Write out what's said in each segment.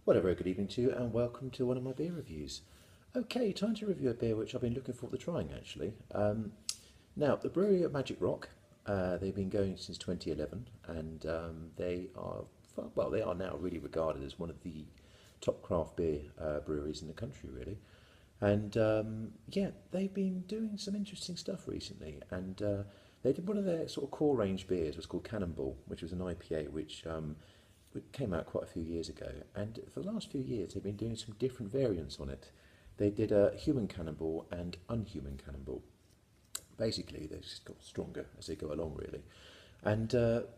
Well, a very good evening to you, and welcome to one of my beer reviews. Okay, time to review a beer which I've been looking forward to trying actually. Now, the brewery at Magic Rock, they've been going since 2011, and they are well, they are now really regarded as one of the top craft beer breweries in the country, really. And yeah, they've been doing some interesting stuff recently, and they did one of their sort of core range beers was called Cannonball, which was an IPA which came out quite a few years ago. And for the last few years, they've been doing some different variants on it. They did a human cannonball and unhuman cannonball. Basically, they just got stronger as they go along, really. And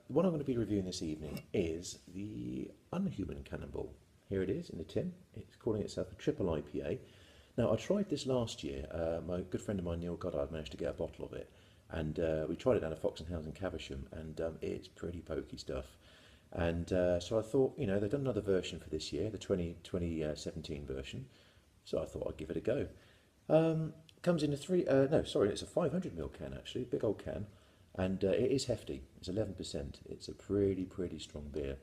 what I'm going to be reviewing this evening is the unhuman cannonball. Here it is in the tin. It's calling itself a triple IPA. Now, I tried this last year. My good friend of mine, Neil Goddard, managed to get a bottle of it. And we tried it down at Fox and Hounds in Caversham, and it's pretty pokey stuff. And so I thought, you know, they've done another version for this year, the 2017 version. So I thought I'd give it a go. Comes in a it's a 500ml can actually, big old can. And it is hefty, it's 11%. It's a pretty strong beer.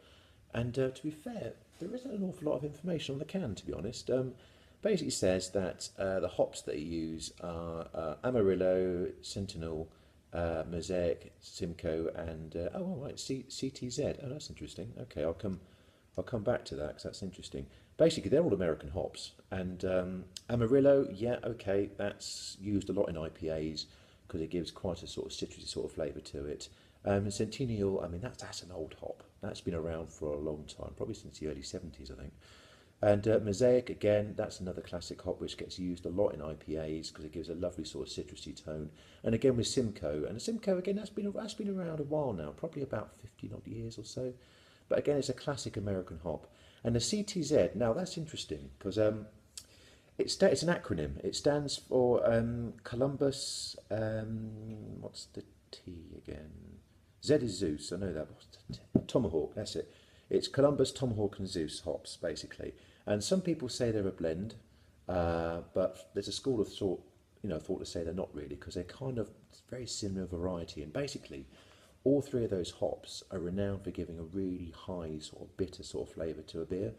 And to be fair, there isn't an awful lot of information on the can, to be honest. Basically says that the hops that you use are Amarillo, Sentinel, Mosaic, Simcoe, and CTZ. Oh, that's interesting. Okay, I'll come back to that because that's interesting. Basically, they're all American hops, and Amarillo, yeah, okay, that's used a lot in IPAs because it gives quite a sort of citrusy sort of flavour to it. Centennial, I mean that's an old hop. That's been around for a long time, probably since the early 70s, I think. And Mosaic, again, that's another classic hop which gets used a lot in IPAs because it gives a lovely sort of citrusy tone. And again with Simcoe, and Simcoe again that's been around a while now, probably about 50 odd years or so. But again, it's a classic American hop. And the CTZ, now that's interesting because it's an acronym. It stands for Columbus. What's the T again? Z is Zeus. I know that. What's the T? Tomahawk. That's it. It's Columbus, Tomahawk, and Zeus hops basically. And some people say they're a blend, but there's a school of thought, thought to say they're not really because they're kind of very similar variety. And basically, all three of those hops are renowned for giving a really high sort of bitter sort of flavour to a beer.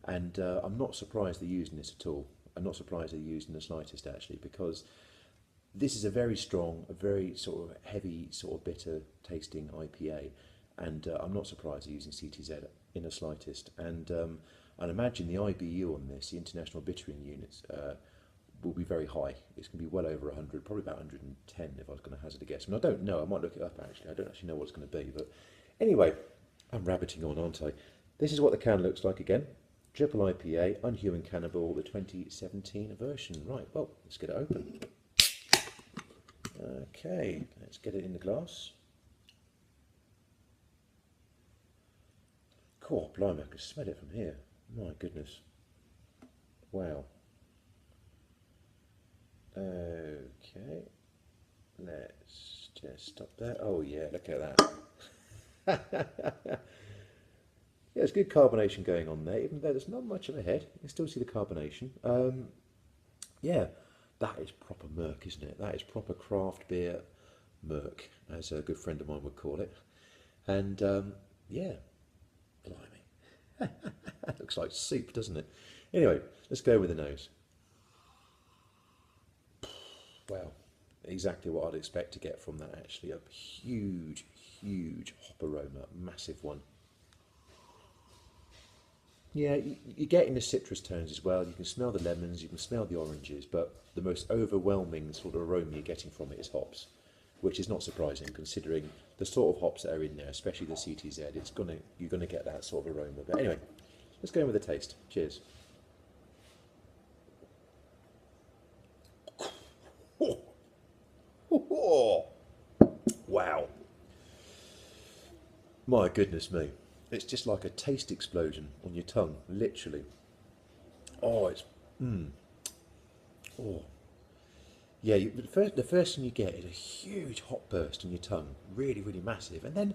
And I'm not surprised they're using this at all. I'm not surprised they're used in the slightest actually, because this is a very strong, a very sort of heavy, sort of bitter tasting IPA, and I'm not surprised they're using CTZ in the slightest. And I'd imagine the IBU on this, the International Bittering Units, will be very high. It's going to be well over 100, probably about 110 if I was going to hazard a guess. I mean, I don't know, I might look it up actually. I don't actually know what it's going to be, but anyway, I'm rabbiting on, aren't I? This is what the can looks like again. Triple IPA, Unhuman Cannibal, the 2017 version. Right, well, let's get it open. Okay, let's get it in the glass. Cool, blimey, I can smell it from here. My goodness. Wow. Okay, let's just stop there. Oh yeah, look at that. Yeah, there's good carbonation going on there, even though there's not much of a head. You can still see the carbonation. Yeah, that is proper murk, isn't it? That is proper craft beer murk, as a good friend of mine would call it. And yeah, blimey. Looks like soup, doesn't it? Anyway, let's go with the nose. Wow, exactly what I'd expect to get from that actually. A huge hop aroma, massive one. Yeah, you're getting the citrus tones as well. You can smell the lemons, you can smell the oranges, but the most overwhelming sort of aroma you're getting from it is hops, which is not surprising considering the sort of hops that are in there, especially the CTZ. You're gonna get that sort of aroma. But anyway, let's go in with a taste. Cheers. Wow. My goodness me. It's just like a taste explosion on your tongue, literally. Oh, oh. Yeah, the first thing you get is a huge hot burst on your tongue, really massive. And then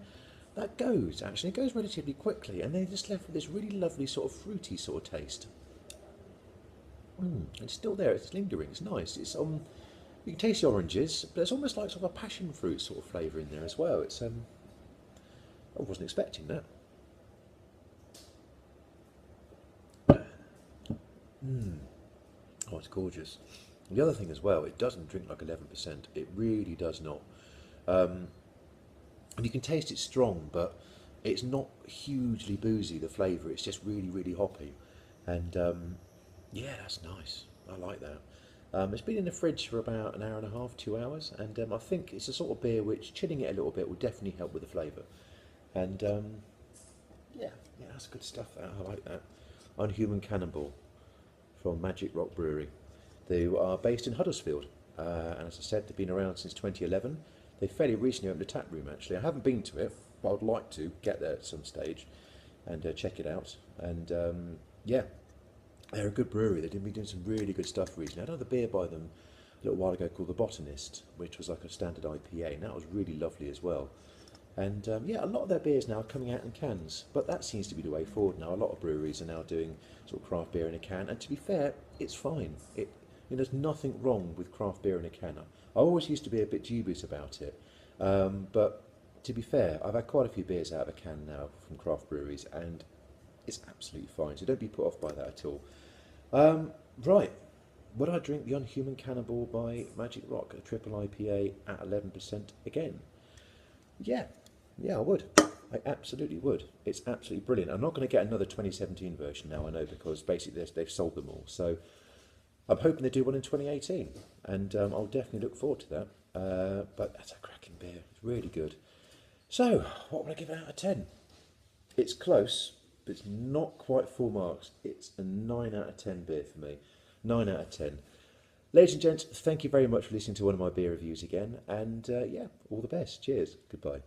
that it goes relatively quickly, and then you're just left with this really lovely sort of fruity sort of taste. It's still there, it's lingering, it's nice. You can taste the oranges, but it's almost like sort of a passion fruit sort of flavour in there as well. I wasn't expecting that. Oh, it's gorgeous. The other thing as well, it doesn't drink like 11%. It really does not. And you can taste it strong, but it's not hugely boozy, the flavour. It's just really, really hoppy. And yeah, that's nice. I like that. It's been in the fridge for about an hour and a half, 2 hours, and I think it's a sort of beer which chilling it a little bit will definitely help with the flavour. And yeah, yeah, that's good stuff. I like that. Unhuman Cannonball from Magic Rock Brewery. They are based in Huddersfield, and as I said, they've been around since 2011. They fairly recently opened a tap room actually. I haven't been to it, but I'd like to get there at some stage and check it out. And yeah, they're a good brewery. They've been doing some really good stuff recently. I had another beer by them a little while ago called The Botanist, which was like a standard IPA, and that was really lovely as well. And yeah, a lot of their beers now are coming out in cans, but that seems to be the way forward now. A lot of breweries are now doing sort of craft beer in a can, and to be fair, it's fine. There's nothing wrong with craft beer in a can. I always used to be a bit dubious about it, but to be fair, I've had quite a few beers out of a can now from craft breweries, and it's absolutely fine. So don't be put off by that at all. Right, would I drink the Unhuman Cannibal by Magic Rock, a triple IPA at 11% again? Yeah, yeah, I would. I absolutely would. It's absolutely brilliant. I'm not going to get another 2017 version now, I know, because basically they've sold them all. So I'm hoping they do one in 2018, and I'll definitely look forward to that. But that's a cracking beer. It's really good. So, what would I give it out of 10? It's close, but it's not quite full marks. It's a 9 out of 10 beer for me. 9 out of 10. Ladies and gents, thank you very much for listening to one of my beer reviews again, and yeah, all the best. Cheers. Goodbye.